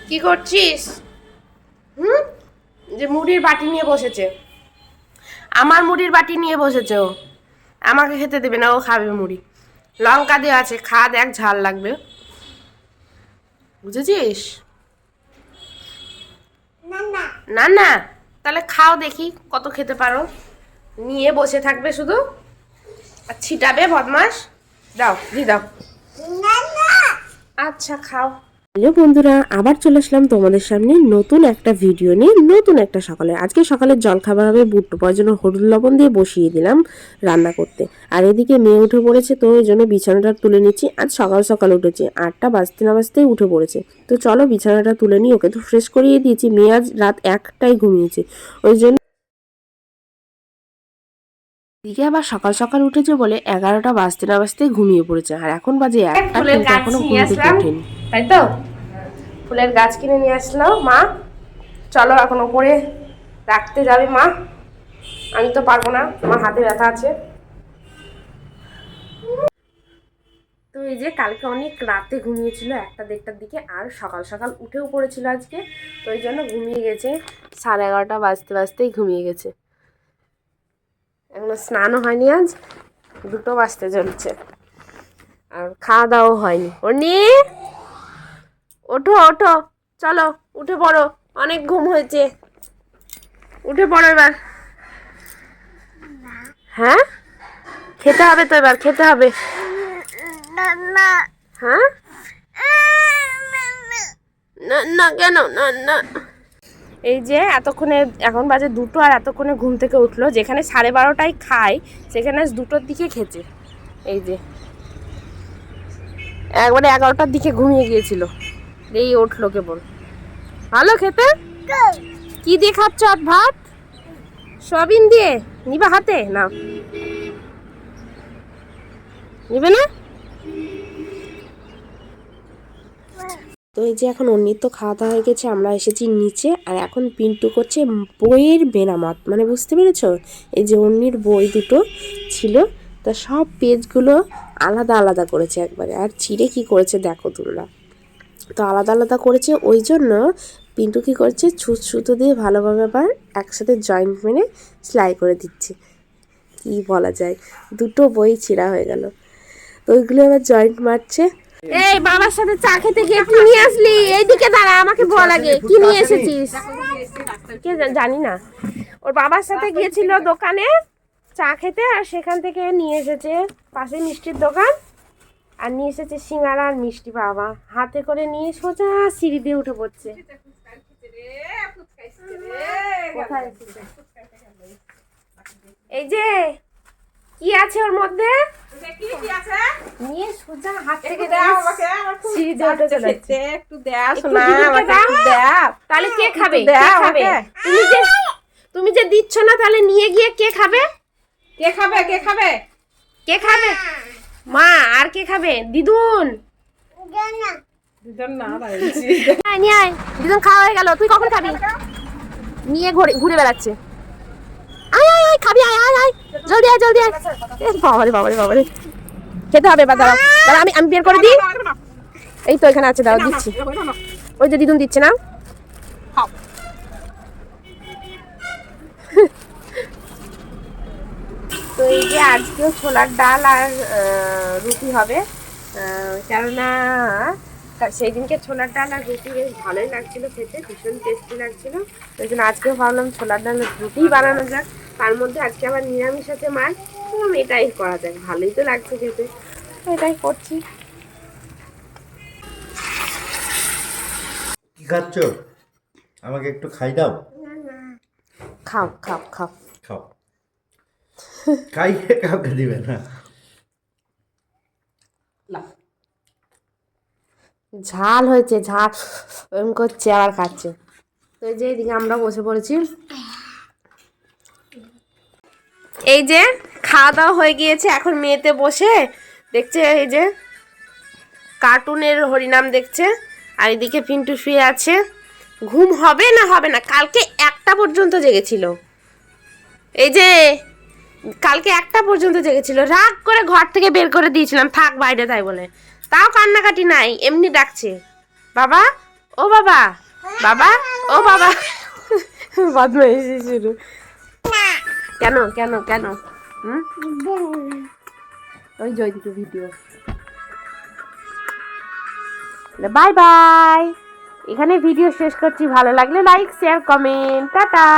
কি করছিস? হুম, যে মুড়ির বাটি নিয়ে বসেছে, আমার মুড়ির বাটি নিয়ে বসেছে ও। আমাকে খেতে দেবে না, ও খাবে মুড়ি। লঙ্কা দেওয়া আছে, খা দেখ ঝাল লাগবে, বুঝেছিস? না না, তাহলে খাও দেখি কত খেতে পারো। নিয়ে বসে থাকবে শুধু আর ছিটাবে, বদমাস। দাও দি দাও। আচ্ছা খাও। হ্যালো বন্ধুরা, আবার চলে আসলাম তোমাদের সামনে নতুন একটা ভিডিও নিয়ে, নতুন একটা সকালে। আজকে সকালের জলখাবার হবে বুট টোপার জন্য হলুদ লবণ দিয়ে বসিয়ে দিলাম রান্না করতে। আর এদিকে মেয়ে উঠে পড়েছে, তো ওই জন্য বিছানাটা তুলে নিচ্ছি। আজ সকাল সকাল উঠেছি, 8টা বাজতে না বাজতেই উঠে পড়েছে। তো চলো বিছানাটা তুলে নিই, ওকে তো ফ্রেশ করিয়ে দিয়েছি। মেয়ে আজ রাত 1টায় ঘুমিয়েছে, ওই জন্য দিকে আবার সকাল সকাল উঠেছে বলে 11টা বাজতে না বাজতেই ঘুমিয়ে পড়েছে। আর এখন বাজে 1টা, কিন্তু এখনো ঘুম থেকে ওঠেনি। তাই তো ফুলের গাছ কিনে নিয়ে আসলো মা। চলো এখন ওপরে রাখতে যাবে মা, আমি তো পারবো না, আমার হাতে ব্যথা আছে। তো এই যে কালকে অনেক রাতে ঘুমিয়েছিল, 1টা-1:30টার দিকে, আর সকাল সকাল উঠেও পড়েছিল আজকে। তো ওই জন্য ঘুমিয়ে গেছে, 11:30 বাজতে বাজতেই ঘুমিয়ে গেছে। এখনো স্নানও হয়নি, আজ 2টো বাজতে চলছে, আর খাওয়া দাওয়াও হয়নি। অর্নি ওঠো ওঠো, চলো উঠে পড়ো, অনেক ঘুম হয়েছে, উঠে পড়ো এবার। হ্যাঁ খেতে হবে তো, এবার খেতে হবে। হ্যাঁ না না, কেন না না। এই যে এতক্ষণে, এখন বাজে 2টো, আর এতক্ষণে ঘুম থেকে উঠলো। যেখানে 12:30টায় খায়, সেখানে 2টোর দিকে খেছে। এই যে একবারে 11টার দিকে ঘুমিয়ে গিয়েছিল, এই উঠলো কেবল। ভালো খেতে। কি দিয়ে খাচ্ছ? ভাত সয়াবিন দিয়ে নিবা হাতে? না নিবে না। তো এই যে এখন অন্যির তো খাওয়া দাওয়া হয়ে গেছে, আমরা এসেছি নিচে। আর এখন পিন্টু করছে বইয়ের মেরামত, মানে বুঝতে পেরেছো? এই যে অন্যির বই দুটো ছিল, তা সব পেজগুলো আলাদা আলাদা করেছে একবারে, আর ছিঁড়ে কি করেছে দেখো তোমরা। তো আলাদা আলাদা করেছে, ওই জন্য পিন্টু কী করছে, সুতো দিয়ে ভালোভাবে আবার একসাথে জয়েন্ট মেরে সেলাই করে দিচ্ছে। কি বলা যায়, দুটো বই ছিঁড়া হয়ে গেল, তো ওইগুলো আবার জয়েন্ট মারছে। এই বাবার সাথে চা খেতে গিয়ে কি নিয়ে আসলি? এইদিকে দাঁড়া, আমাকে বল আগে কি নিয়ে এসেছিস। কে জানি না, ওর বাবার সাথে গিয়েছিল দোকানে চা খেতে, আর সেখান থেকে নিয়ে এসেছে পাশে মিষ্টির দোকান, আর নিয়ে এসেছে সিঙ্গারা আর মিষ্টি। বাবা হাতে করে নিয়ে সোজা সিঁড়ি দিয়ে উঠে পড়ছে। এই যে কি আছে ওর মধ্যে, নিয়ে সোজা হাত থেকে সিঁড়ি দিয়ে উঠে চলে যাচ্ছে। একটু দাও, তাহলে কে খাবে? তুমি যে দিচ্ছ না, তাহলে নিয়ে গিয়ে কে খাবে? কে খাবে? কে খাবে? কে খাবে? মা। আর কে খাবে? দিদুন। দিদুন খাওয়া হয়ে গেল, তুই কখন খাবি? নিয়ে ঘুরে বেড়াচ্ছে। আয় আয় আয়, খাবি? আয় আয় আয়, জলদি আয় জলদি আয়। বাবারে বাবারে বাবারে, খেতে হবে। এবার দাঁড়াও দাঁড়া, আমি বের করে দিই। এই তো এখানে আছে, দাঁড়াও দিচ্ছি। ওই যে দিদুন দিচ্ছে না। তো এই যে আজকেও ছোলার ডাল আর রুটি হবে, কেননা সেই দিনকে ছোলার ডাল আর রুটি বেশ ভালোই লাগছিল খেতে, ভীষণ টেস্টি লাগছিল। ওই জন্য আজকেও ভাবলাম ছোলার ডাল রুটি বানানো যাক। তার মধ্যে আজকে আবার নিরামিষ আছে মাছ, এটাই করা যাক, ভালোই তো লাগছে খেতে, এটাই করছি। কি খাচ্ছ? আমাকে একটু খাই দাও। খাও খাও খাও খাও, খাইয়ে কাউকে দিবে না। ঝাল হয়েছে, ঝাল এরকম করছে, আবার খাচ্ছে। তো এই যে এদিকে আমরা বসে পড়েছি। এই যে খাওয়া দাওয়া হয়ে গিয়েছে, এখন মেয়েতে বসে দেখছে, এই যে কার্টুনের হরিনাম দেখছে। আর এদিকে পিন্টু শুয়ে আছে। ঘুম হবে না হবে না, কালকে 1টা পর্যন্ত জেগেছিল। এই যে কালকে 1টা পর্যন্ত জেগেছিল, রাগ করে ঘর থেকে বের করে দিয়েছিলাম, থাক বাইরে তাই বলে। তাও কান্নাকাটি নাই, এমনি ডাকছে বাবা ও বাবা, বাবা, ও বাবা, বদমাইশি শুরু। কেন কেন কেন? হুম, ওই জয়দিকে ভিডিও। বাই বাই, এখানে ভিডিও শেষ করছি। ভালো লাগলে লাইক শেয়ার কমেন্ট, টাটা।